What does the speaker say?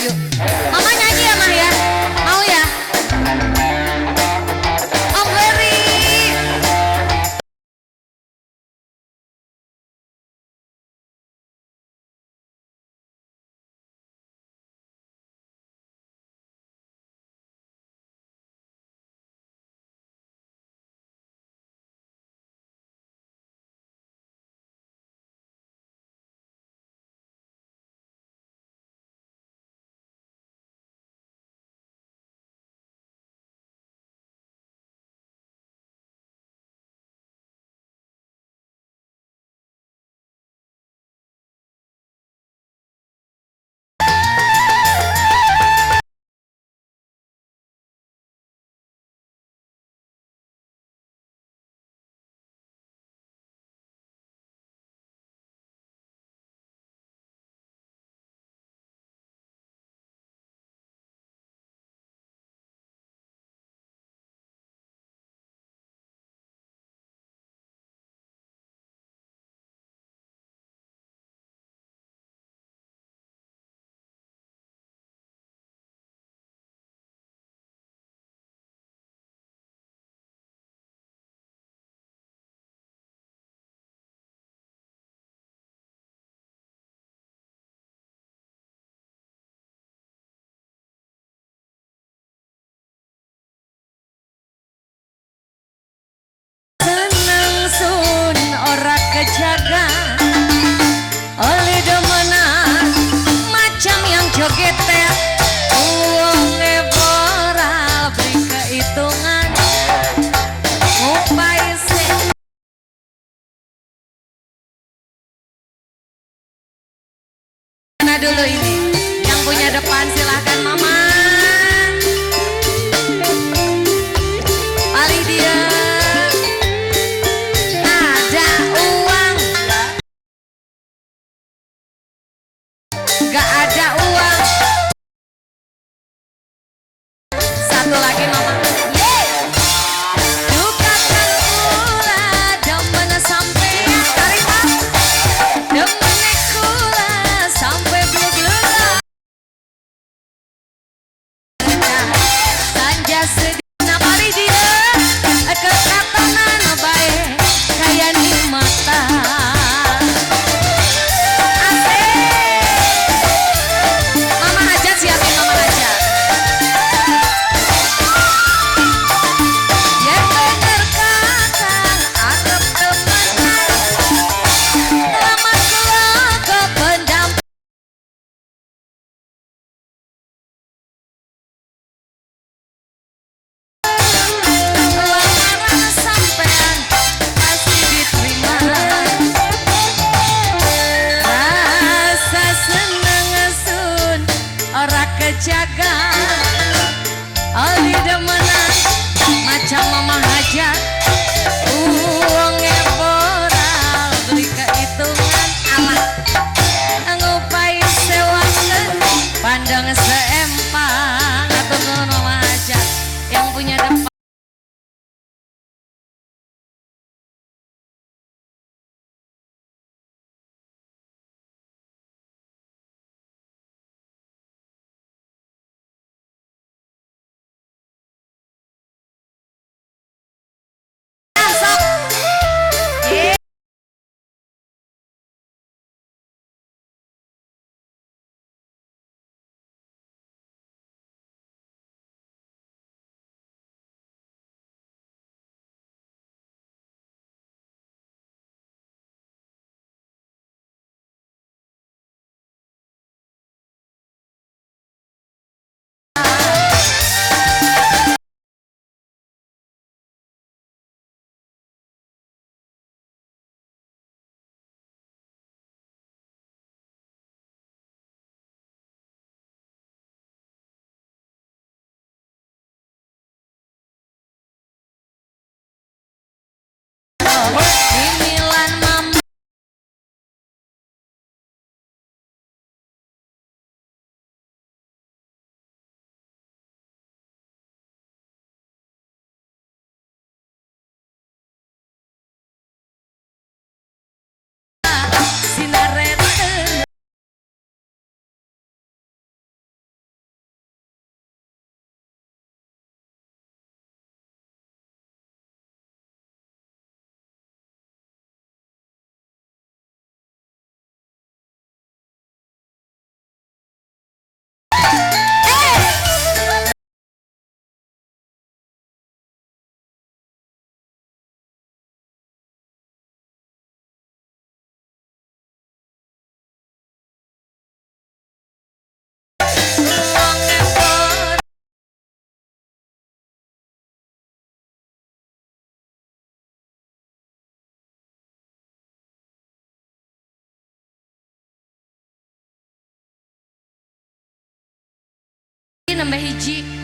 yuk. Mama nyanyi ya Mah ya. Mau ya? Om Ferry. Kejaga oleh demenan macam yang joget teh uangnya moral beri kehitungan ngupai sih. Mana dulu ini yang punya depan silahkan mama. Paling dia gak ada uang. Satu lagi mama. Dukakan pula demen sampai tarima. Demen kula sampai blue-blue. Sanja sedina pali dia kekatanan baik kaya ni mata. Kejaga oli demenan macam mama hajat uangnya moral beli kehitungan alat ngupai sewangan pandang seempang atau mama hajat yang punya depan. nambah hiji.